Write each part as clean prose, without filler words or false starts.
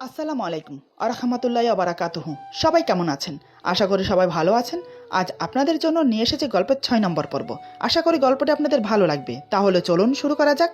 আসসালামু আলাইকুম আরহামাতুল্লাহি ওয়া বারাকাতুহু। সবাই কেমন আছেন? আশা করি সবাই ভালো আছেন। আজ আপনাদের জন্য নিয়ে এসেছি গল্পের 6 নম্বর পর্ব। আশা করি গল্পটি আপনাদের ভালো লাগবে। তাহলে চলুন শুরু করা যাক।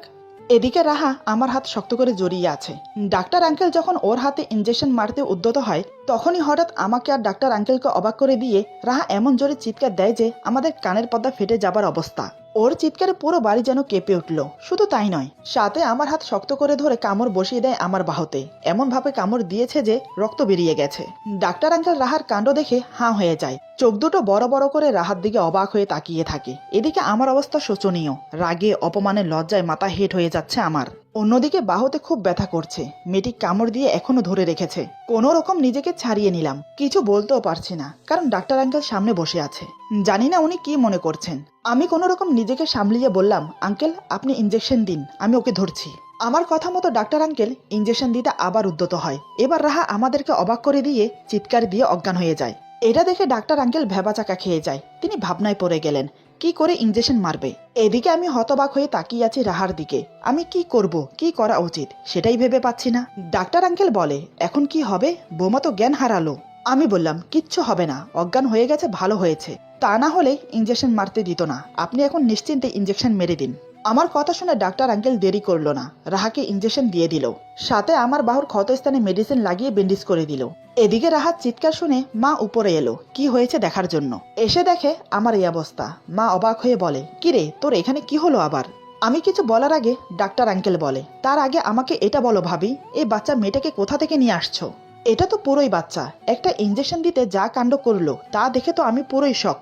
এদিকে রাহা আমার হাত শক্ত করে জড়িয়ে আছে। ডাক্তার আঙ্কেল যখন ওর হাতে ইনজেকশন মারতে উদ্যত হয়, তখনই হঠাৎ আমাকে আর ডাক্তার আঙ্কেলকে অবাক করে দিয়ে রাহা এমন জোরে চিৎকার দেয় যে আমাদের কানের পর্দা ফেটে যাবার অবস্থা। ওর চিৎকারে পুরো বাড়ি যেন কেঁপে উঠল। শুধু তাই নয়, সাথে আমার হাত শক্ত করে ধরে কামড় বসিয়ে দেয় আমার বাহুতে। এমন ভাবে কামড় দিয়েছে যে রক্ত বেরিয়ে গেছে। ডাক্তার আঙ্কেল রাহার কাণ্ড দেখে হাঁ হয়ে যায়। চোখ দুটো বড় বড় করে রাহার দিকে অবাক হয়ে তাকিয়ে থাকে। এদিকে আমার অবস্থা শোচনীয়। রাগে, অপমানে, লজ্জায় মাথা হেট হয়ে যাচ্ছে আমার। অন্যদিকে বাহুতে খুব ব্যথা করছে। মেয়েটি কামড় দিয়ে এখনো ধরে রেখেছে। কোনো রকম নিজেকে ছাড়িয়ে নিলাম। কিছু বলতেও পারছি না, কারণ ডাক্তার আঙ্কেল সামনে বসে আছে। জানি না উনি কি মনে করছেন। আমি কোনো রকম নিজেকে সামলিয়ে বললাম, আঙ্কেল আপনি ইনজেকশন দিন, আমি ওকে ধরছি। আমার কথা মতো ডাক্তার আঙ্কেল ইনজেকশন দিতে আবার উদ্যত হয়। এবার রাহা আমাদেরকে অবাক করে দিয়ে চিৎকার দিয়ে অজ্ঞান হয়ে যায়। এটা দেখে ডাক্তার আঙ্কেল ভেবাচাকা খেয়ে যায়। তিনি ভাবনায় পড়ে গেলেন, কি করে ইনজেকশন মারবে। এদিকে আমি হতবাক হয়ে তাকিয়ে আছি রাহার দিকে। আমি কি করব, কি করা উচিত সেটাই ভেবে পাচ্ছি না। ডাক্তার আঙ্কেল বলে, এখন কি হবে? বৌমা তো জ্ঞান হারালো। আমি বললাম, কিচ্ছু হবে না, অজ্ঞান হয়ে গেছে, ভালো হয়েছে। তা না হলে ইনজেকশন মারতে দিত না। আপনি এখন নিশ্চিন্তে ইনজেকশন মেরে দিন। আমার কথা শুনে ডাক্তার আঙ্কেল দেরি করলো না, রাহাকে ইনজেকশন দিয়ে দিল। সাথে আমার বাহুর ক্ষতস্থানে মেডিসিন লাগিয়ে ব্যান্ডেজ করে দিল। এদিকে রাহার চিৎকার শুনে মা উপরে এলো কি হয়েছে দেখার জন্য। এসে দেখে আমার এই অবস্থা। মা অবাক হয়ে বলে, কিরে তোর এখানে কি হলো আবার? আমি কিছু বলার আগে ডাক্তার আঙ্কেল বলে, তার আগে আমাকে এটা বলো ভাবি, এই বাচ্চা মেয়েটাকে কোথা থেকে নিয়ে আসছো? এটা তো পুরোই বাচ্চা। একটা ইনজেকশন দিতে যা কাণ্ড করলো তা দেখে তো আমি পুরোই শক।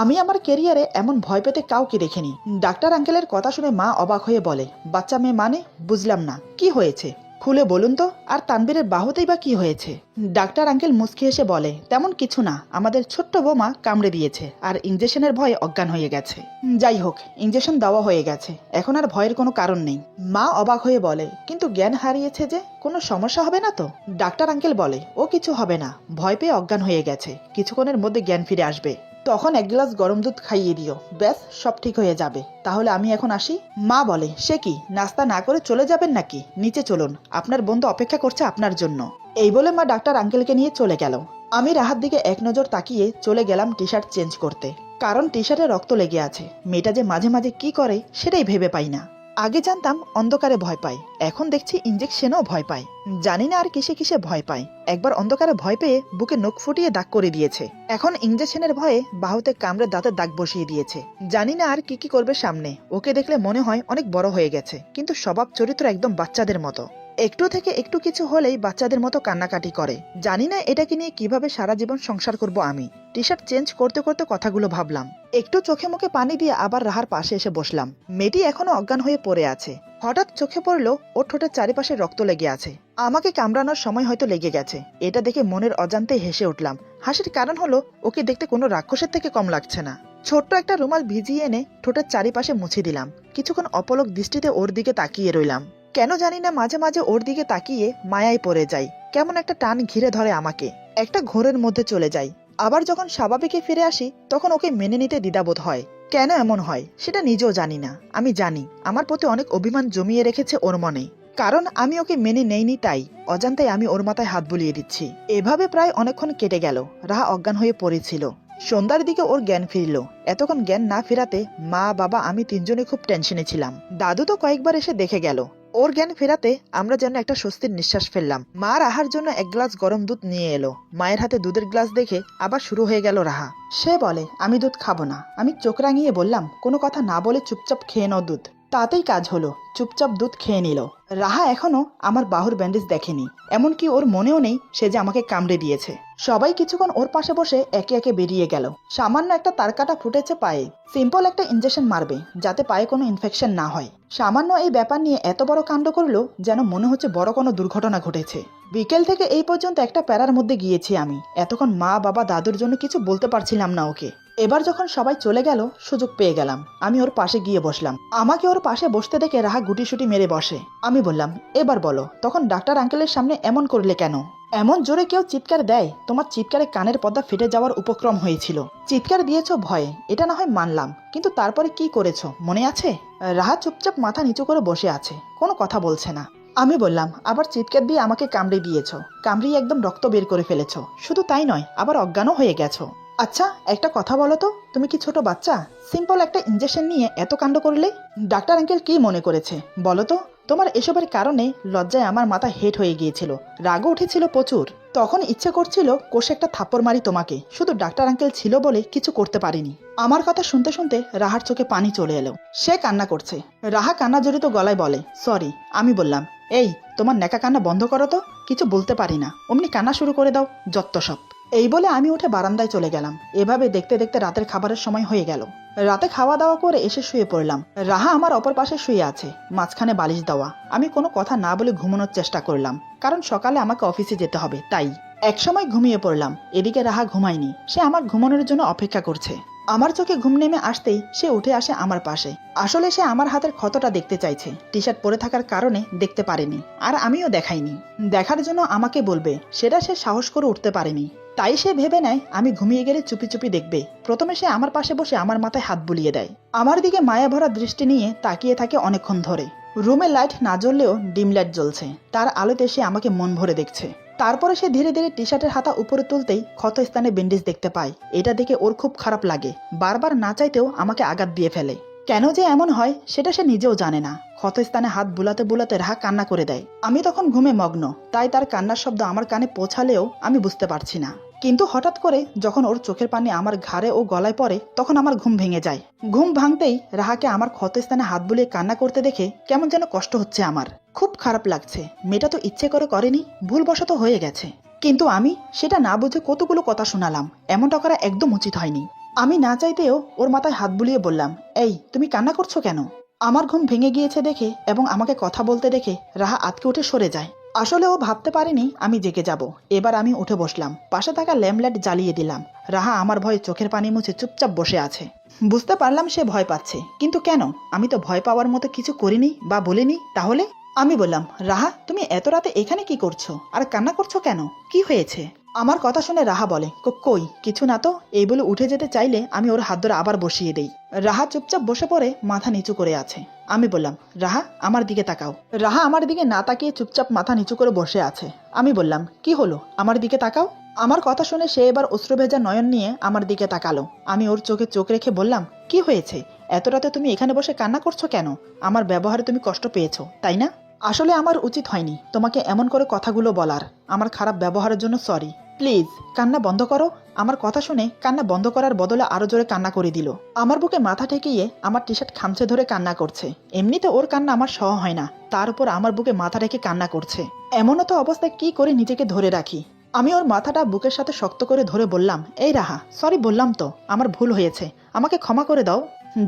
আমি আমার ক্যারিয়ারে এমন ভয় পেতে কাউকে দেখিনি। ডাক্তার আঙ্কেলের কথা শুনে মা অবাক হয়ে বলে, বাচ্চা মেয়ে মানে? বুঝলাম না, কি হয়েছে খুলে বলুন তো। আর তানবীরের বাহুতেই বা কি হয়েছে? ডাক্তার আঙ্কেল মুচকি এসে বলে, তেমন কিছু না, আমাদের ছোট্ট বৌমা কামড়ে দিয়েছে আর ইনজেকশনের ভয়ে অজ্ঞান হয়ে গেছে। যাই হোক, ইনজেকশন দেওয়া হয়ে গেছে, এখন আর ভয়ের কোনো কারণ নেই। মা অবাক হয়ে বলে, কিন্তু জ্ঞান হারিয়েছে যে, কোনো সমস্যা হবে না তো? ডাক্তার আঙ্কেল বলে, ও কিছু হবে না, ভয় পেয়ে অজ্ঞান হয়ে গেছে, কিছুক্ষণের মধ্যে জ্ঞান ফিরে আসবে। তখন এক গ্লাস গরম দুধ খাইয়ে দিও, ব্যাস সব ঠিক হয়ে যাবে। তাহলে আমি এখন আসি। মা বলে, সে কি, নাস্তা না করে চলে যাবেন নাকি? নিচে চলুন, আপনার বন্ধু অপেক্ষা করছে আপনার জন্য। এই বলে মা ডাক্তার আঙ্কেলকে নিয়ে চলে গেল। আমি রাহার দিকে এক নজর তাকিয়ে চলে গেলাম টি শার্ট চেঞ্জ করতে, কারণ টি শার্টে রক্ত লেগে আছে। মেয়েটা যে মাঝে মাঝে কি করে সেটাই ভেবে পাই না। আগে জানতাম অন্ধকারে ভয় পায়, এখন দেখছি ইনজেকশনও ভয় পায়। জানি না আর কিসে কিসে ভয় পায়। একবার অন্ধকারে ভয় পেয়ে বুকে নখ ফুটিয়ে দাগ করে দিয়েছে, এখন ইনজেকশনের ভয়ে বাহুতে কামড়ে দাঁতের দাগ বসিয়ে দিয়েছে। জানি না আর কি কি করবে সামনে। ওকে দেখলে মনে হয় অনেক বড় হয়ে গেছে, কিন্তু স্বভাব চরিত্র একদম বাচ্চাদের মতো। একটু থেকে একটু কিছু হলেই বাচ্চাদের মতো কান্নাকাটি করে। জানি না এটাকে নিয়ে কিভাবে সারা জীবন সংসার করব আমি। টি শার্ট চেঞ্জ করতে করতে কথাগুলো ভাবলাম। একটু চোখে মুখে পানি দিয়ে আবার রাহার পাশে এসে বসলাম। মেয়েটি এখনো অজ্ঞান হয়ে পড়ে আছে। হঠাৎ চোখে পড়লো ওর ঠোঁটের চারিপাশে রক্ত লেগে আছে। আমাকে কামড়ানোর সময় হয়তো লেগে গেছে। এটা দেখে মনের অজান্তে হেসে উঠলাম। হাসির কারণ হলো ওকে দেখতে কোনো রাক্ষসের থেকে কম লাগছে না। ছোট্ট একটা রুমাল ভিজিয়ে এনে ঠোঁটের চারিপাশে মুছে দিলাম। কিছুক্ষণ অপলক দৃষ্টিতে ওর দিকে তাকিয়ে রইলাম। কেন জানি না মাঝে মাঝে ওর দিকে তাকিয়ে মায়ায় পড়ে যাই। কেমন একটা টান ঘিরে ধরে আমাকে, একটা ঘোরের মধ্যে চলে যাই। আবার যখন স্বাভাবিকে ফিরে আসি তখন ওকে মেনে নিতে দ্বিধাবোধ হয়। কেন এমন হয় সেটা নিজেও জানি না। আমি জানি আমার প্রতি অনেক অভিমান জমিয়ে রেখেছে ওর মনে, কারণ আমি ওকে মেনে নেইনি, তাই অজান্তাই আমি ওর মাথায় হাত বুলিয়ে দিচ্ছি। এভাবে প্রায় অনেকক্ষণ কেটে গেল। রাহা অজ্ঞান হয়ে পড়েছিল। সন্ধ্যার দিকে ওর জ্ঞান ফিরল। এতক্ষণ জ্ঞান না ফেরাতে মা, বাবা, আমি তিনজনে খুব টেনশনে ছিলাম। দাদু তো কয়েকবার এসে দেখে গেল। ওর জ্ঞান ফেরাতে আমরা যেন একটা স্বস্তির নিঃশ্বাস ফেললাম। মা রাহার জন্য এক গ্লাস গরম দুধ নিয়ে এলো। মায়ের হাতে দুধের গ্লাস দেখে আবার শুরু হয়ে গেল রাহা। সে বলে, আমি দুধ খাবো না। আমি চোখ রাঙিয়ে বললাম, কোনো কথা না বলে চুপচাপ খেয়ে নাও দুধ। তাতেই কাজ হলো, চুপচাপ দুধ খেয়ে নিল। রাহা এখনো আমার বাহুর ব্যান্ডেজ দেখেনি, এমনকি ওর মনেও নেই সে যে আমাকে কামড়ে দিয়েছে। সবাই কিছুক্ষণ ওর পাশে বসে একে একে বেরিয়ে গেল। সামান্য একটা তারকাটা ফুটেছে পায়ে, সিম্পল একটা ইনজেকশন মারবে যাতে পায়ে কোনো ইনফেকশন না হয়। সামান্য এই ব্যাপার নিয়ে এত বড় কাণ্ড করলো যেন মনে হচ্ছে বড় কোনো দুর্ঘটনা ঘটেছে। বিকেল থেকে এই পর্যন্ত একটা প্যারার মধ্যে গিয়েছি আমি। এতক্ষণ মা, বাবা, দাদুর জন্য কিছু বলতে পারছিলাম না ওকে। এবার যখন সবাই চলে গেল সুযোগ পেয়ে গেলাম। আমি ওর পাশে গিয়ে বসলাম। আমাকে ওর পাশে বসতে দেখে রাহা গুটিসুটি মেরে বসে। আমি বললাম, এবার বলো, তখন ডাক্তার আঙ্কেলের সামনে এমন করলে কেন? এমন জোরে কেউ চিৎকার দেয়? তোমার চিৎকারে কানের পর্দা ফেটে যাওয়ার উপক্রম হয়েছিল। চিৎকার দিয়েছো ভয়ে, এটা না হয় মানলাম, কিন্তু তারপরে কি করেছো মনে আছে? রাহা চুপচাপ মাথা নিচু করে বসে আছে, কোনো কথা বলছে না। আমি বললাম, আবার চিৎকার দিয়ে আমাকে কামড়ে দিয়েছো, কামড়িয়ে একদম রক্ত বের করে ফেলেছো। শুধু তাই নয়, আবার অজ্ঞানও হয়ে গেছো। আচ্ছা, একটা কথা বলো তো, তুমি কি ছোট বাচ্চা? সিম্পল একটা ইনজেকশন নিয়ে এত কাণ্ড করলে। ডাক্তার আঙ্কেল কি মনে করেছে বলো তো? তোমার এসবের কারণে লজ্জায় আমার মাথা হেট হয়ে গিয়েছিল, রাগও উঠেছিল প্রচুর। তখন ইচ্ছে করছিল কষে একটা থাপ্পড় মারি তোমাকে, শুধু ডাক্তার আঙ্কেল ছিল বলে কিছু করতে পারিনি। আমার কথা শুনতে শুনতে রাহার চোখে পানি চলে এলো। সে কান্না করছে। রাহা কান্না জড়িত গলায় বলে, সরি। আমি বললাম, এই তোমার নেকা কান্না বন্ধ করো তো, কিছু বলতে পারি না, অমনি কান্না শুরু করে দাও, যত্ত সব। এই বলে আমি উঠে বারান্দায় চলে গেলাম। এভাবে দেখতে দেখতে রাতের খাবারের সময় হয়ে গেল। রাতে খাওয়া দাওয়া করে এসে শুয়ে পড়লাম। রাহা আমার অপর পাশে শুয়ে আছে, মাঝখানে বালিশ দেওয়া। আমি কোনো কথা না বলে ঘুমানোর চেষ্টা করলাম, কারণ সকালে আমাকে অফিসে যেতে হবে তাই। একসময় ঘুমিয়ে পড়লাম। এদিকে রাহা ঘুমায়নি, সে আমার ঘুমানোর জন্য অপেক্ষা করছে। আমার চোখে ঘুম নেমে আসতেই সে উঠে আসে আমার পাশে। আসলে সে আমার হাতের ক্ষতটা দেখতে চাইছে, টি শার্ট পরে থাকার কারণে দেখতে পারেনি, আর আমিও দেখাইনি। দেখার জন্য আমাকে বলবে, সেটা সে সাহস করে উঠতে পারেনি। তাই সে ভেবে নেয় আমি ঘুমিয়ে গেলে চুপি চুপি দেখবে। প্রথমে সে আমার পাশে বসে আমার মাথায় হাত বুলিয়ে দেয়, আমার দিকে মায়া ভরা দৃষ্টি নিয়ে তাকিয়ে থাকে অনেকক্ষণ ধরে। রুমে লাইট না জ্বললেও ডিম লাইট জ্বলছে, তার আলোতে সে আমাকে মন ভরে দেখছে। তারপরে সে ধীরে ধীরে টি শার্টের হাতা উপরে তুলতেই ক্ষত স্থানে ব্যান্ডেজ দেখতে পায়। এটা দেখে ওর খুব খারাপ লাগে, বারবার না চাইতেও আমাকে আঘাত দিয়ে ফেলে। কেন যে এমন হয় সেটা সে নিজেও জানে না। ক্ষত স্থানে হাত বুলাতে বুলাতে রাহা কান্না করে দেয়। আমি তখন ঘুমে মগ্ন, তাই তার কান্নার শব্দ আমার কানে পৌঁছালেও আমি বুঝতে পারছি না। কিন্তু হঠাৎ করে যখন ওর চোখের পানি আমার ঘাড়ে ও গলায় পড়ে, তখন আমার ঘুম ভেঙে যায়। ঘুম ভাঙতেই রাহাকে আমার ক্ষত স্থানে হাত বুলিয়ে কান্না করতে দেখে কেমন যেন কষ্ট হচ্ছে আমার। খুব খারাপ লাগছে। মেয়েটা তো ইচ্ছে করে করেনি, ভুলবশত হয়ে গেছে। কিন্তু আমি সেটা না বুঝে কতগুলো কথা শোনালাম। এমনটা করা একদম উচিত হয়নি। আমি না চাইতেও ওর মাথায় হাত বুলিয়ে বললাম, এই তুমি কান্না করছো কেন? আমার ঘুম ভেঙে গিয়েছে দেখে এবং আমাকে কথা বলতে দেখে রাহা আতকে উঠে সরে যায়। আসলে ও ভাবতে পারেনি আমি জেগে যাব। এবার আমি উঠে বসলাম, পাশে থাকা ল্যাম্পলাইট জ্বালিয়ে দিলাম। রাহা আমার ভয়ে চোখের পানি মুছে চুপচাপ বসে আছে। বুঝতে পারলাম সে ভয় পাচ্ছে, কিন্তু কেন? আমি তো ভয় পাওয়ার মতো কিছু করিনি বা বলিনি। তাহলে আমি বললাম, রাহা তুমি এত রাতে এখানে কি করছো, আর কান্না করছো কেন? কি হয়েছে? আমার কথা শুনে রাহা বলে, কই কিছু না তো। এই বলে উঠে যেতে চাইলে আমি ওর হাত ধরে আবার বসিয়ে দেই। রাহা চুপচাপ বসে পড়ে মাথা নিচু করে আছে। আমি বললাম, রাহা আমার দিকে তাকাও। রাহা আমার দিকে না তাকিয়ে চুপচাপ মাথা নিচু করে বসে আছে। আমি বললাম, কি হলো, আমার দিকে তাকাও। আমার কথা শুনে সে এবার অশ্রুভেজা নয়ন নিয়ে আমার দিকে তাকালো। আমি ওর চোখে চোখ রেখে বললাম, কি হয়েছে? এত রাতে তুমি এখানে বসে কান্না করছো কেন? আমার ব্যবহারে তুমি কষ্ট পেয়েছো তাই না? আসলে আমার উচিত হয়নি তোমাকে এমন করে কথাগুলো বলার। আমার খারাপ ব্যবহারের জন্য সরি। প্লিজ কান্না বন্ধ করো। আমার কথা শুনে কান্না বন্ধ করার বদলে আরো জোরে কান্না করে দিল। আমার বুকে মাথা ঠেকিয়ে আমার টি শার্ট খামচে ধরে কান্না করছে। এমনিতে ওর কান্না আমার সহ হয় না, তার উপর আমার বুকে মাথা রেখে কান্না করছে। এমনও তো অবস্থায় কি করে নিজেকে ধরে রাখি। আমি ওর মাথাটা বুকের সাথে শক্ত করে ধরে বললাম, এই রাহা, সরি বললাম তো, আমার ভুল হয়েছে, আমাকে ক্ষমা করে দাও।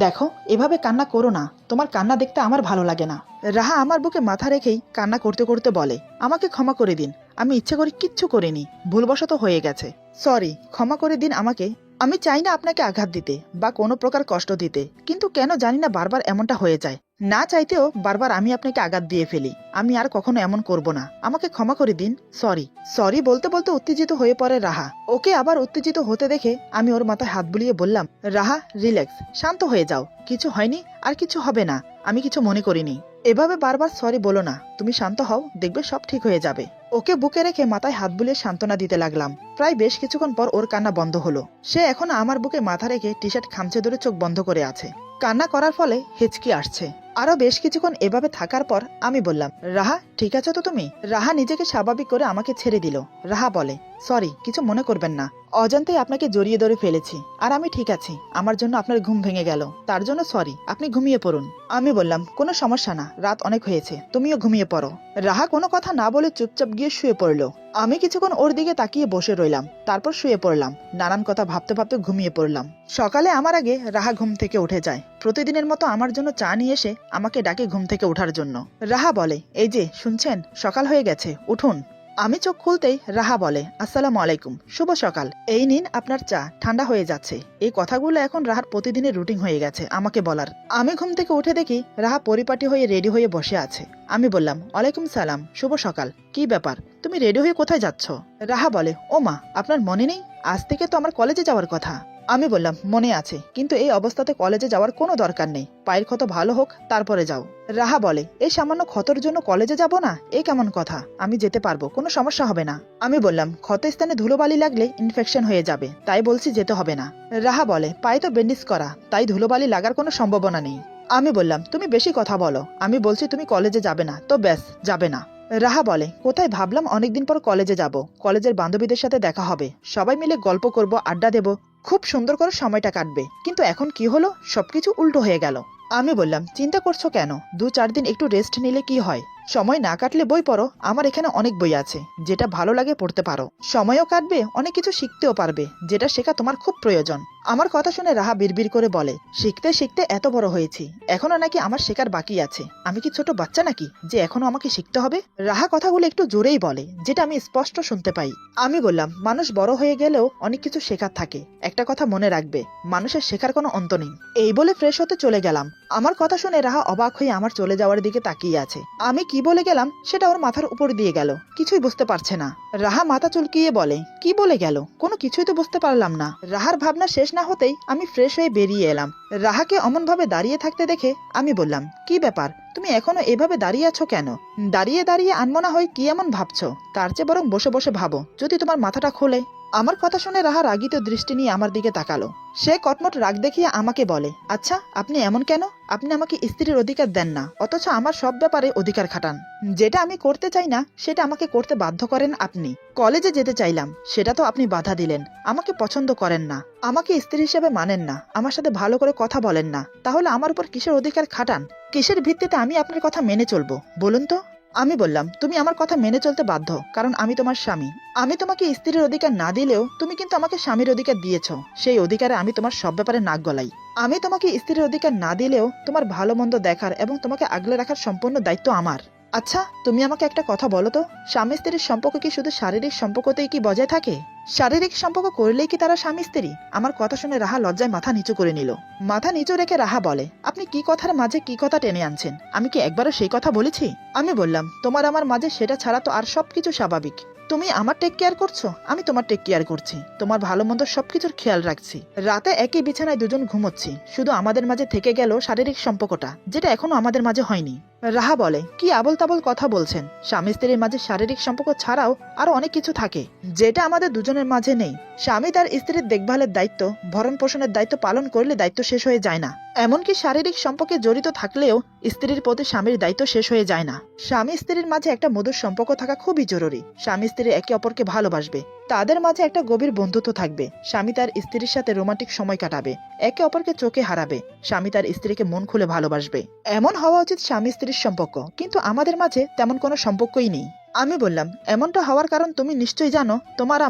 দেখো এভাবে কান্না করো না, তোমার কান্না দেখতে আমার ভালো লাগে না। রাহা আমার বুকে মাথা রেখেই কান্না করতে করতে বলে, আমাকে ক্ষমা করে দিন, আমি ইচ্ছে করে কিচ্ছু করিনি, ভুলবশত হয়ে গেছে। সরি, ক্ষমা করে দিন আমাকে। আমি চাই না আপনাকে আঘাত দিতে বা কোনো প্রকার কষ্ট দিতে, কিন্তু কেন জানি না বারবার এমনটা হয়ে যায়। না চাইতেও বারবার আমি আপনাকে আঘাত দিয়ে ফেলি। আমি আর কখনো এমন করব না, আমাকে ক্ষমা করে দিন। সরি। সরি বলতে বলতে উত্তেজিত হয়ে পড়ে রাহা। ওকে আবার উত্তেজিত হতে দেখে আমি ওর মাথায় হাত বুলিয়ে বললাম, রাহা রিল্যাক্স, শান্ত হয়ে যাও, কিছু হয়নি আর কিছু হবে না, আমি কিছু মনে করিনি। এভাবে বারবার সরি বলো না, তুমি শান্ত হও, দেখবে সব ঠিক হয়ে যাবে। ওকে বুকে রেখে মাথায় হাত বুলিয়ে সান্ত্বনা দিতে লাগলাম। প্রায় বেশ কিছুক্ষণ পর ওর কান্না বন্ধ হলো। সে এখন আমার বুকে মাথা রেখে টি শার্ট খামচে ধরে চোখ বন্ধ করে আছে। কান্না করার ফলে হেঁচকি আসছে। আরো বেশ কিছুক্ষণ এভাবে থাকার পর আমি বললাম, রাহা ঠিক আছে তো তুমি? রাহা নিজেকে স্বাভাবিক করে আমাকে ছেড়ে দিল। রাহা বলে, সরি, কিছু মনে করবেন না, অজান্তেই আপনাকে জড়িয়ে ধরে ফেলেছি। আর আমি ঠিক আছি, আমার জন্য আপনার ঘুম ভেঙে গেল, তার জন্য সরি, আপনি ঘুমিয়ে পড়ুন। আমি বললাম, কোনো সমস্যা না, রাত অনেক হয়েছে, তুমিও ঘুমিয়ে পড়ো। রাহা কোনো কথা না বলে চুপচাপ গিয়ে শুয়ে পড়লো। আমি কিছুক্ষণ ওর দিকে তাকিয়ে বসে রইলাম, তারপর শুয়ে পড়লাম। নানান কথা ভাবতে ভাবতে ঘুমিয়ে পড়লাম। সকালে আমার আগে রাহা ঘুম থেকে উঠে যায়। প্রতিদিনের মতো আমার জন্য চা নিয়ে এসে আমাকে ডাকে ঘুম থেকে ওঠার জন্য। রাহা বলে, এই যে শুনছেন, সকাল হয়ে গেছে, উঠুন। আমি চোখ খুলতেই রাহা বলে, আসসালামু আলাইকুম, শুভ সকাল, এই নিন আপনার চা, ঠান্ডা হয়ে যাচ্ছে। এই কথাগুলো এখন রাহার প্রতিদিনের রুটিন হয়ে গেছে আমাকে বলার। আমি ঘুম থেকে উঠে দেখি রাহা পরিপাটি হয়ে রেডি হয়ে বসে আছে। আমি বললাম, ওয়ালাইকুম সালাম, শুভ সকাল, কি ব্যাপার, তুমি রেডি হয়ে কোথায় যাচ্ছ? রাহা বলে, ও মা, আপনার মনে নেই, আজ থেকে তো আমার কলেজে যাওয়ার কথা। আমি বললাম, মনে আছে, কিন্তু এই অবস্থাতে কলেজে যাওয়ার কোনো দরকার নেই। পায়ের ক্ষত ভালো হোক, তারপরে যাও। রাহা বলে, এই সামান্য ক্ষতর জন্য কলেজে যাব না? এই কেমন কথা? আমি যেতে পারবো, কোনো সমস্যা হবে না। আমি বললাম, ক্ষত স্থানে ধুলোবালি লাগলে ইনফেকশন হয়ে যাবে, তাই বলছি যেতে হবে না। রাহা বলে, পায়ে তো ব্যান্ডেজ করা, তাই ধুলোবালি লাগার কোনো সম্ভাবনা নেই। আমি বললাম, তুমি বেশি কথা বলো, আমি বলছি তুমি কলেজে যাবে না তো ব্যাস, যাবে না। রাহা বলে, কোথায়, ভাবলাম অনেকদিন পর কলেজে যাব, কলেজের বান্ধবীদের সাথে দেখা হবে, সবাই মিলে গল্প করব, আড্ডা দেব, খুব সুন্দর করে সময়টা কাটবে। কিন্তু এখন কি হলো, সবকিছু উল্টো হয়ে গেল। আমি বললাম, চিন্তা করছো কেন? 2-4 দিন একটু রেস্ট নিলে কি হয়? সময় না কাটলে বই পড়ো, আমার এখানে অনেক বই আছে, যেটা ভালো লাগে পড়তে পারো, সময়ও কাটবে, অনেক কিছু শিখতেও পারবে, যেটা শেখা তোমার খুব প্রয়োজন। আমার কথা শুনে রাহা বিড়বিড় করে বলে, শিখতে শিখতে এত বড় হয়েছি, এখনো নাকি আমার শেখার বাকি আছে? আমি কি ছোট বাচ্চা নাকি যে এখনো আমাকে শিখতে হবে? রাহা কথাগুলো একটু জোরেই বলে, যেটা আমি স্পষ্ট শুনতে পাই। আমি বললাম, মানুষ বড় হয়ে গেলেও অনেক কিছু শেখার থাকে, একটা কথা মনে রাখবে, মানুষের শেখার কোনো অন্ত নেই। এই বলে ফ্রেশ হতে চলে গেলাম। আমার কথা শুনে রাহা অবাক হয়ে আমার চলে যাওয়ার দিকে তাকিয়ে আছে। আমি কি বলে গেলাম সেটা ওর মাথার উপর দিয়ে গেল, কিছুই বুঝতে পারছে না। রাহা মাথা চুলকিয়ে বলে, কি বলে গেল? কোনো কিছুই তো বুঝতে পারলাম না। রাহার ভাবনা শেষ না হতেই আমি ফ্রেশ হয়ে বেরিয়ে এলাম। রাহাকে অমন ভাবে দাঁড়িয়ে থাকতে দেখে আমি বললাম, কি ব্যাপার, তুমি এখনো এভাবে দাঁড়িয়ে আছো কেন? দাঁড়িয়ে দাঁড়িয়ে আনমনা হয়ে কি এমন ভাবছো? তার চেয়ে বরং বসে বসে ভাবো, যদি তোমার মাথাটা খোলে। আমার কথা শুনে রাহা রাগিত দৃষ্টি নিয়ে আমার দিকে তাকালো। সে কটমট রাগ দেখিয়ে আমাকে বলে, আচ্ছা আপনি এমন কেন? আপনি আমাকে স্ত্রীর অধিকার দেন না, অথচ আমার সব ব্যাপারে অধিকার খাটান। যেটা আমি করতে চাই না সেটা আমাকে করতে বাধ্য করেন আপনি। কলেজে যেতে চাইলাম, সেটা তো আপনি বাধা দিলেন। আমাকে পছন্দ করেন না, আমাকে স্ত্রী হিসেবে মানেন না, আমার সাথে ভালো করে কথা বলেন না, তাহলে আমার উপর কিসের অধিকার খাটান? কিসের ভিত্তিতে আমি আপনার কথা মেনে চলবো বলুন তো? আমি বললাম, তুমি আমার কথা মেনে চলতে বাধ্য, কারণ আমি তোমার স্বামী। আমি তোমাকে স্ত্রীর অধিকার না দিলেও তুমি কিন্তু আমাকে স্বামীর অধিকার দিয়েছ, সেই অধিকারে আমি তোমার সব ব্যাপারে নাক গলাই। আমি তোমাকে স্ত্রীর অধিকার না দিলেও তোমার ভালো মন্দ দেখার এবং তোমাকে আগলে রাখার সম্পূর্ণ দায়িত্ব আমার। আচ্ছা তুমি আমাকে একটা কথা বলো তো, স্বামী স্ত্রীর সম্পর্ক কি শুধু শারীরিক সম্পর্কতেই কি বজায় থাকে? শারীরিক সম্পর্ক করলেই কি তারা স্বামী স্ত্রী? আমার কথা শুনে রাহা লজ্জায় মাথা নিচু করে নিল। মাথা নিচু রেখে রাহা বলে, আপনি কি কথার মাঝে কি কথা টেনে আনছেন? আমি কি একবারও সেই কথা বলেছি? আমি বললাম, তোমার আমার মাঝে সেটা ছাড়া তো আর সবকিছু স্বাভাবিক। তুমি আমার টেক কেয়ার করছো, আমি তোমার টেক কেয়ার করছি, তোমার ভালো মন্দ সবকিছুর খেয়াল রাখছি। রাতে একই বিছানায় দুজন ঘুমোচ্ছি, শুধু আমাদের মাঝে থেকে গেল শারীরিক সম্পর্কটা, যেটা এখনো আমাদের মাঝে হয়নি। রাহা বলে, কি আবল তাবল কথা বলছেন? স্বামী স্ত্রীর মাঝে শারীরিক সম্পর্ক ছাড়াও আরো অনেক কিছু থাকে, যেটা আমাদের দুজনের মাঝে নেই। স্বামী তার স্ত্রীর দেখভালের দায়িত্ব, ভরণ পোষণের দায়িত্ব পালন করলে দায়িত্ব শেষ হয়ে যায় না। এমনকি শারীরিক সম্পর্কে জড়িত থাকলেও স্ত্রীর প্রতি স্বামীর দায়িত্ব শেষ হয়ে যায় না। স্বামী স্ত্রীর মাঝে একটা মধুর সম্পর্ক থাকা খুবই জরুরি। স্বামী স্ত্রী একে অপরকে ভালোবাসবে, তাদের মাঝে একটা গভীর বন্ধুত্ব থাকবে। স্বামী তার স্ত্রীর সাথে রোমান্টিক সময় কাটাবে, একে অপরকে চোখে হারাবে। স্বামী তার স্ত্রীকে মন খুলে ভালোবাসবে। এমন হওয়া উচিত স্বামী স্ত্রীর সম্পর্ক, কিন্তু আমাদের মাঝে তেমন কোনো সম্পর্কই নেই। আমি বললাম, এমনটা হওয়ার কারণ তুমি নিশ্চয়ই জানো। তোমার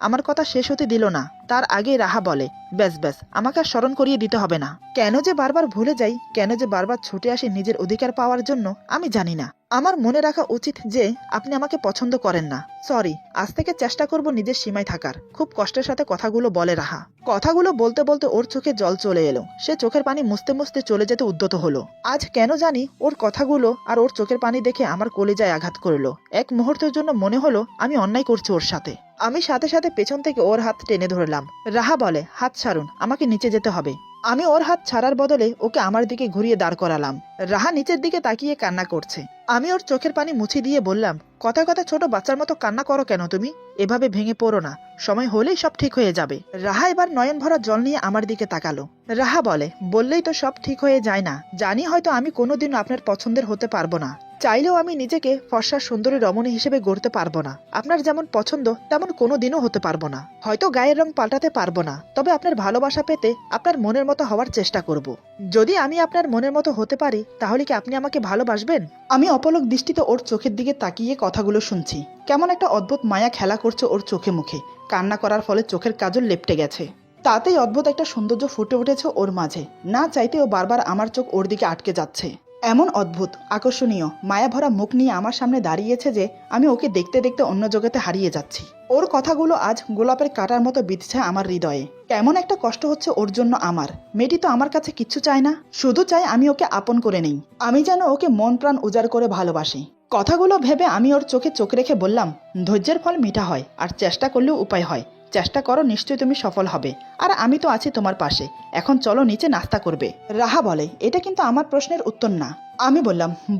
আমার কথা শেষ হতে দিল না, তার আগে রাহা বলে, ব্যাস ব্যাস, আমাকে আর স্মরণ করিয়ে দিতে হবে না। কেন যে বারবার ভুলে যাই, কেন যে বারবার ছুটে আসি নিজের অধিকার পাওয়ার জন্য, আমি জানি না। আমার মনে রাখা উচিত যে আপনি আমাকে পছন্দ করেন না। সরি, আজ থেকে চেষ্টা করব নিজের সীমায় থাকার। খুব কষ্টের সাথে কথাগুলো বলে রাহা। কথাগুলো বলতে বলতে ওর চোখে জল চলে এলো। সে চোখের পানি মুছতে মুছতে চলে যেতে উদ্যত হলো। আজ কেন জানি ওর কথাগুলো আর ওর চোখের পানি দেখে আমার কলিজায় আঘাত করলো। এক মুহূর্তের জন্য মনে হলো আমি অন্যায় করছি ওর সাথে। আমি সাথে সাথে পেছন থেকে ওর হাত টেনে ধরলাম। রাহা বলে, হাত ছাড়ুন, আমাকে নিচে যেতে হবে। আমি ওর হাত ছাড়ার বদলে ওকে আমার দিকে ঘুরিয়ে দাঁড় করালাম। রাহা নিচের দিকে তাকিয়ে কান্না করছে। আমি ওর চোখের পানি মুছে দিয়ে বললাম, কথায় কথা ছোট বাচ্চার মতো কান্না করো কেন তুমি? এভাবে ভেঙে পড়ো না, সময় হলেই সব ঠিক হয়ে যাবে। রাহা এবার নয়ন ভরা জল নিয়ে আমার দিকে তাকালো। রাহা বলে, বললেই তো সব ঠিক হয়ে যায় না। জানি হয়তো আমি কোনোদিনও আপনার পছন্দের হতে পারবো না, চাইলেও আমি নিজেকে ফর্সা সুন্দরী রমণী হিসেবে গড়তে পারবো না। আপনার যেমন পছন্দ তেমন কোনোদিনও হতে পারবো না। হয়তো গায়ের রং পাল্টাতে পারবো না, তবে আপনার ভালোবাসা পেতে আপনার মনের মতো হওয়ার চেষ্টা করব। যদি আমি আপনার মনের মতো হতে পারি, তাহলে কি আপনি আমাকে ভালোবাসবেন? আমি অপলক দৃষ্টিতে ওর চোখের দিকে তাকিয়ে কথাগুলো শুনছি। কেমন একটা অদ্ভুত মায়া খেলা করছে ওর চোখে মুখে। কান্না করার ফলে চোখের কাজল লেপটে গেছে, তাতেই অদ্ভুত একটা সৌন্দর্য ফুটে উঠেছে ওর মাঝে। না চাইতেও বারবার আমার চোখ ওর দিকে আটকে যাচ্ছে। এমন অদ্ভুত আকর্ষণীয় মায়া ভরা মুখ নিয়ে আমার সামনে দাঁড়িয়েছে যে আমি ওকে দেখতে দেখতে অন্য জগতে হারিয়ে যাচ্ছি। ওর কথাগুলো আজ গোলাপের কাঁটার মতো বিঁধছে আমার হৃদয়ে। কেমন একটা কষ্ট হচ্ছে ওর জন্য আমার। মেয়েটি তো আমার কাছে কিচ্ছু চায় না, শুধু চায় আমি ওকে আপন করে নেই। আমি যেন ওকে মন প্রাণ উজাড় করে ভালোবাসি। কথাগুলো ভেবে আমি ওর চোখে চোখ রেখে বললাম, ধৈর্যের ফল মিঠা হয়, আর চেষ্টা করলেও উপায় হয়। চেষ্টা করো, নিশ্চয়ই তুমি সফল হবে। আর আমি তো আছি তোমার পাশে। এখন চলো নিচে নাস্তা করবে। রাহা বলে, এটা কিন্তু আমার প্রশ্নের উত্তর না। আমি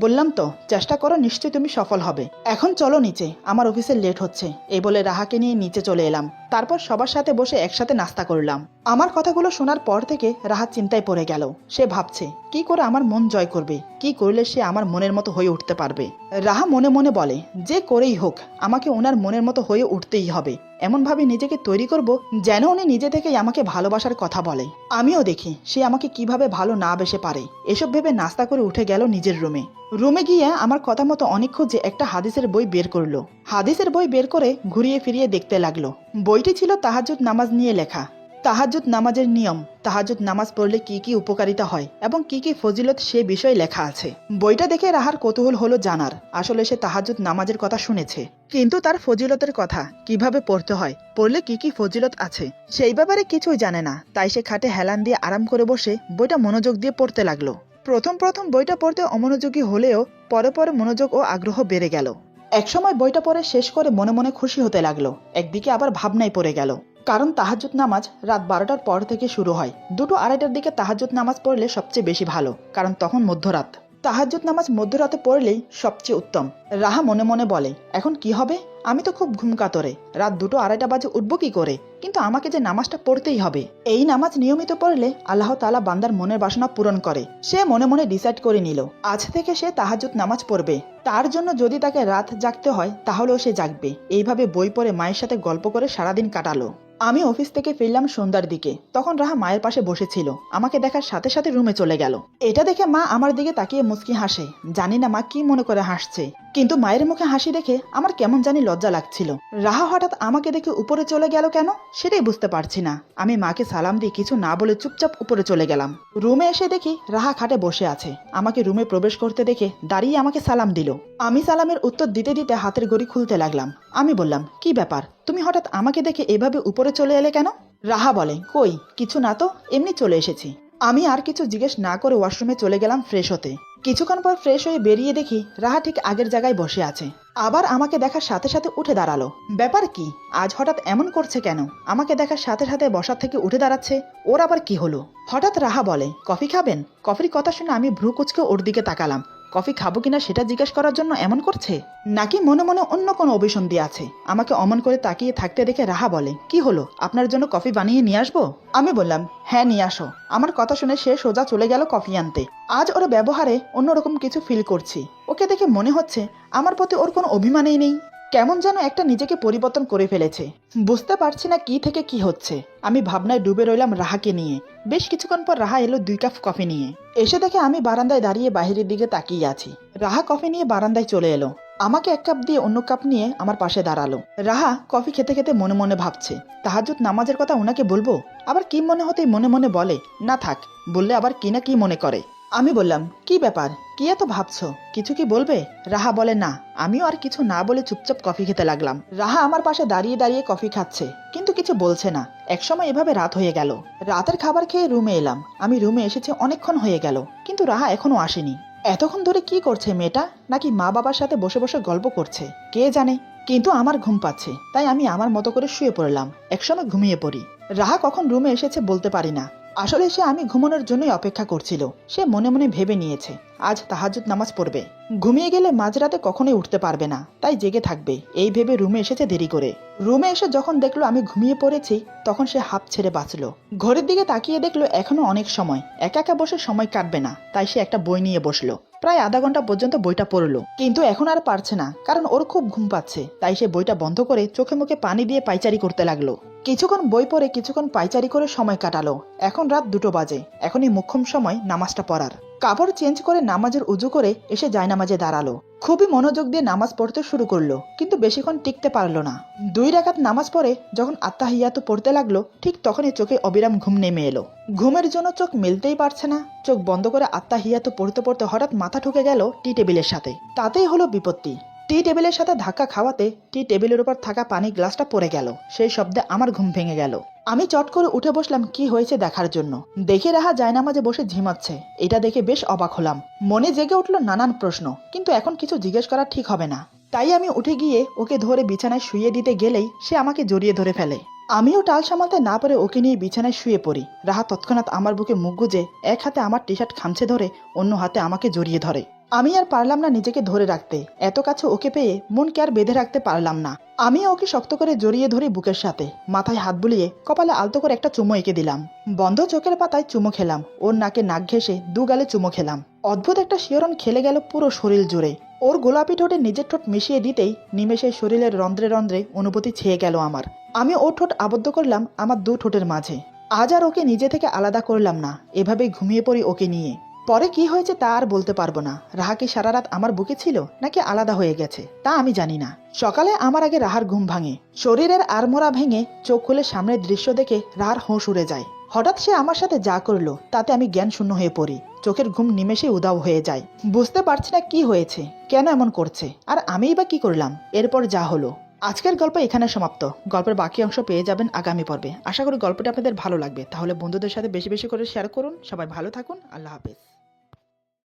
বললাম তো চেষ্টা করো, নিশ্চয়ই তুমি সফল হবে। এখন চলো নিচে, আমার অফিসে লেট হচ্ছে। এই বলে রাহাকে নিয়ে নিচে চলে এলাম। তারপর সবার সাথে বসে একসাথে নাস্তা করলাম। আমার কথাগুলো শোনার পর থেকে রাহা চিন্তায় পড়ে গেল। সে ভাবছে কি করে আমার মন জয় করবে, কি করলে সে আমার মনের মতো হয়ে উঠতে পারবে। রাহা মনে মনে বলে, যে করেই হোক আমাকে ওনার মনের মতো হয়ে উঠতেই হবে। এমনভাবে নিজেকে তৈরি করব যেন উনি নিজে থেকেই আমাকে ভালোবাসার কথা বলে। আমিও দেখি সে আমাকে কিভাবে ভালো না বেসে পারে। এসব ভেবে নাস্তা করে উঠে গেল নিজের রুমে গিয়ে আমার কথা মতো অনেক খুঁজে একটা হাদিসের বই বের করলো। হাদিসের বই বের করে ঘুরিয়ে ফিরিয়ে দেখতে লাগলো। বইটি ছিল তাহাজ্জুদ নামাজ নিয়ে লেখা। তাহাজ্জুদ নামাজের নিয়ম, তাহাজ্জুদ নামাজ পড়লে কি কি উপকারিতা হয় এবং কি কি ফজিলত সে বিষয়ে লেখা আছে। বইটা দেখে রাহার কৌতূহল হলো জানার। আসলে সে তাহাজ্জুদ নামাজের কথা শুনেছে, কিন্তু তার ফজিলতের কথা, কিভাবে পড়তে হয়, পড়লে কি কি ফজিলত আছে সেই ব্যাপারে কিছুই জানে না। তাই সে খাটে হেলান দিয়ে আরাম করে বসে বইটা মনোযোগ দিয়ে পড়তে লাগলো। প্রথম বইটা পড়তে অমনোযোগী হলেও পরে পরে মনোযোগ ও আগ্রহ বেড়ে গেল। একসময় বইটা পড়ে শেষ করে মনে মনে খুশি হতে লাগলো। একদিকে আবার ভাবনায় পড়ে গেল, কারণ তাহাজ্জুদ নামাজ রাত 12টার পর থেকে শুরু হয়। 2-2:30টার দিকে তাহাজ্জুদ নামাজ পড়লে সবচেয়ে বেশি ভালো, কারণ তখন মধ্যরাত। তাহাজ্জুদ নামাজ মধ্যরাতে পড়লেই সবচেয়ে উত্তম। রাহা মনে মনে বলে, এখন কি হবে? আমি তো খুব ঘুমকাতরে, রাত 2-2:30 বাজে উঠবো কি করে? কিন্তু আমাকে যে নামাজটা পড়তেই হবে। এই নামাজ নিয়মিত পড়লে আল্লাহ তাআলা বান্দার মনের বাসনা পূরণ করে। সে মনে মনে ডিসাইড করে নিল, আজ থেকে সে তাহাজ্জুদ নামাজ পড়বে। তার জন্য যদি তাকে রাত জাগতে হয় তাহলেও সে জাগবে। এইভাবে বই পড়ে মায়ের সাথে গল্প করে সারাদিন কাটালো। আমি অফিস থেকে ফিরলাম সন্ধ্যার দিকে। তখন রাহা মায়ের পাশে বসেছিল। আমাকে দেখার সাথে সাথে রুমে চলে গেল। এটা দেখে মা আমার দিকে তাকিয়ে মুচকি হাসে। জানি না মা কি মনে করে হাসছে, কিন্তু মায়ের মুখে হাসি দেখে আমার কেমন জানি লজ্জা লাগছিল। রাহা হঠাৎ আমাকে দেখে উপরে চলে গেল কেন, সেটাই বুঝতে পারছি না। আমি মাকে সালাম দিয়ে কিছু না বলে চুপচাপ উপরে চলে গেলাম। রুমে এসে দেখি রাহা খাটে বসে আছে। আমাকে রুমে প্রবেশ করতে দেখে দাঁড়িয়ে আমাকে সালাম দিল। আমি সালামের উত্তর দিতে দিতে হাতের ঘড়ি খুলতে লাগলাম। আমি বললাম, কি ব্যাপার, তুমি হঠাৎ আমাকে দেখে এভাবে উপরে চলে এলে কেন? রাহা বলে, কই কিছু না তো, এমনি চলে এসেছি। আমি আর কিছু জিজ্ঞেস না করে ওয়াশরুমে চলে গেলাম ফ্রেশ হতে। কিছুক্ষণ পর ফ্রেশ হয়ে বেরিয়ে দেখি রাহা ঠিক আগের জায়গায় বসে আছে। আবার আমাকে দেখার সাথে সাথে উঠে দাঁড়ালো। ব্যাপার কি, আজ হঠাৎ এমন করছে কেন? আমাকে দেখার সাথে সাথে বসার থেকে উঠে দাঁড়াচ্ছে, ওর আবার কি হলো? হঠাৎ রাহা বলে, কফি খাবেন? কফির কথা শুনে আমি ভ্রু কুঁচকে ওর দিকে তাকালাম। কফি খাবো কিনা সেটা জিজ্ঞেস করার জন্য এমন করছে, নাকি মনে মনে অন্য কোনো অভিসন্ধি আছে? আমাকে অমন করে তাকিয়ে থাকতে দেখে রাহা বলে, কি হলো, আপনার জন্য কফি বানিয়ে নিয়ে আসবো? আমি বললাম, হ্যাঁ নিয়ে আসো। আমার কথা শুনে সে সোজা চলে গেল কফি আনতে। আজ ওর ব্যবহারে অন্যরকম কিছু ফিল করছি। ওকে দেখে মনে হচ্ছে আমার প্রতি ওর কোনো অভিমানই নেই। কেমন যেন একটা নিজেকে পরিবর্তন করে ফেলেছে। বুঝতে পারছি না কি থেকে কি হচ্ছে। আমি ভাবনায় ডুবে রইলাম রাহাকে নিয়ে। বেশ কিছুক্ষণ পর রাহা এলো 2 কাপ কফি নিয়ে। এসে দেখে আমি বারান্দায় দাঁড়িয়ে বাইরের দিকে তাকিয়ে আছি। রাহা কফি নিয়ে বারান্দায় চলে এলো। আমাকে 1 কাপ দিয়ে অন্য কাপ নিয়ে আমার পাশে দাঁড়ালো। রাহা কফি খেতে খেতে মনে মনে ভাবছে, তাহাজ্জুদ নামাজের কথা ওনাকে বলবো? আবার কি মনে হতেই মনে মনে বলে, না থাক, বললে আবার কি না কি মনে করে। আমি বললাম, কি ব্যাপার, কি এত ভাবছো, কিছু কি বলবে? রাহা বলে, না। আমিও আর কিছু না বলে চুপচাপ কফি খেতে লাগলাম। রাহা আমার পাশে দাঁড়িয়ে দাঁড়িয়ে কফি খাচ্ছে, কিন্তু কিছু বলছে না। একসময় এভাবে রাত হয়ে গেল। রাতের খাবার খেয়ে রুমে এলাম। আমি রুমে এসেছি অনেকক্ষণ হয়ে গেল, কিন্তু রাহা এখনো আসেনি। এতক্ষণ ধরে কি করছে মেয়েটা? নাকি মা বাবার সাথে বসে বসে গল্প করছে, কে জানে। কিন্তু আমার ঘুম পাচ্ছে, তাই আমি আমার মতো করে শুয়ে পড়লাম। একসময় ঘুমিয়ে পড়ি। রাহা কখন রুমে এসেছে বলতে পারি না। আসলে সে আমি ঘুমানোর জন্যই অপেক্ষা করছিল। সে মনে মনে ভেবে নিয়েছে আজ তাহাজ্জুদ নামাজ পড়বে। ঘুমিয়ে গেলে মাঝরাতে কখনোই উঠতে পারবে না, তাই জেগে থাকবে, এই ভেবে রুমে এসেছে দেরি করে। রুমে এসে যখন দেখলো আমি ঘুমিয়ে পড়েছি, তখন সে হাঁপ ছেড়ে বাঁচলো। ঘড়ির দিকে তাকিয়ে দেখলো এখনো অনেক সময়, একা একা বসে সময় কাটবে না, তাই সে একটা বই নিয়ে বসলো। প্রায় আধা ঘন্টা পর্যন্ত বইটা পড়লো, কিন্তু এখন আর পারছে না, কারণ ওর খুব ঘুম পাচ্ছে। তাই সে বইটা বন্ধ করে চোখে মুখে পানি দিয়ে পায়চারি করতে লাগলো। কিছুক্ষণ বই পড়ে কিছুক্ষণ পায়চারি করে সময় কাটালো। এখন রাত 2টো বাজে। এখনই মুখ্যম সময় নামাজটা পড়ার। কাপড় চেঞ্জ করে নামাজের উজু করে এসে জায়নামাজে দাঁড়ালো। খুবই মনোযোগ দিয়ে নামাজ পড়তে শুরু করলো, কিন্তু বেশিক্ষণ টিকতে পারলো না। 2 রাকাত নামাজ পড়ে যখন আত্তাহিয়াতু পড়তে লাগলো, ঠিক তখনই চোখে অবিরাম ঘুম নেমে এলো। ঘুমের জন্য চোখ মেলতেই পারছে না। চোখ বন্ধ করে আত্তাহিয়াতু পড়তে পড়তে হঠাৎ মাথা ঠুকে গেল টি টেবিলের সাথে। তাতেই হলো বিপত্তি। টি টেবিলের সাথে ধাক্কা খাওয়াতে টি টেবিলের উপর থাকা পানি গ্লাসটা পড়ে গেল। সেই শব্দে আমার ঘুম ভেঙে গেল। আমি চট করে উঠে বসলাম কি হয়েছে দেখার জন্য। দেখে রাহা জায়নামাজে বসে ঝিমাচ্ছে। এটা দেখে বেশ অবাক হলাম। মনে জেগে উঠলো নানান প্রশ্ন, কিন্তু এখন কিছু জিজ্ঞেস করা ঠিক হবে না, তাই আমি উঠে গিয়ে ওকে ধরে বিছানায় শুইয়ে দিতে গেলেই সে আমাকে জড়িয়ে ধরে ফেলে। আমিও টাল সামালতে না পারে ওকে নিয়ে বিছানায় শুয়ে পড়ি। রাহা তৎক্ষণাৎ আমার বুকে মুখ গুজে এক হাতে আমার টি শার্ট খামছে ধরে অন্য হাতে আমাকে জড়িয়ে ধরে। আমি আর পারলাম না নিজেকে ধরে রাখতে। এত কাছে ওকে পেয়ে মনকে আর বেঁধে রাখতে পারলাম না। আমি ওকে শক্ত করে জড়িয়ে ধরি বুকের সাথে, মাথায় হাত বুলিয়ে কপালে আলতো করে একটা চুমো এঁকে দিলাম। বন্ধ চোখের পাতায় চুমো খেলাম, ওর নাকে নাক ঘেঁষে দু গালে চুমো খেলাম। অদ্ভুত একটা শিহরণ খেলে গেল পুরো শরীর জুড়ে। ওর গোলাপি ঠোঁটে নিজের ঠোঁট মিশিয়ে দিতেই নিমেষে শরীরের রন্ধ্রে রন্ধ্রে অনুভূতি ছেয়ে গেল আমার। আমি ওর ঠোঁট আবদ্ধ করলাম আমার দু ঠোঁটের মাঝে। আজ আর ওকে নিজে থেকে আলাদা করলাম না, এভাবেই ঘুমিয়ে পড়ি ওকে নিয়ে। পরে কি হয়েছে তা আর বলতে পারবো না। রাহা কি সারা রাত আমার বুকে ছিল নাকি আলাদা হয়ে গেছে তা আমি জানি না। সকালে আমার আগে রাহার ঘুম ভাঙে। শরীরের আড়মোড়া ভেঙে চোখ খুলে সামনের দৃশ্য দেখে রাহার হোঁশ উড়ে যায়। হঠাৎ সে আমার সাথে যা করলো তাতে আমি জ্ঞান শূন্য হয়ে পড়ি। চোখের ঘুম নিমেষে উধাও হয়ে যায়। বুঝতে পারছি না কি হয়েছে, কেন এমন করছে, আর আমিই বা কি করলাম। এরপর যা হলো। আজকের গল্প এখানে সমাপ্ত। গল্পের বাকি অংশ পেয়ে যাবেন আগামী পর্বে। আশা করি গল্পটা আপনাদের ভালো লাগবে। তাহলে বন্ধুদের সাথে বেশি বেশি করে শেয়ার করুন। সবাই ভালো থাকুন। আল্লাহ হাফেজ।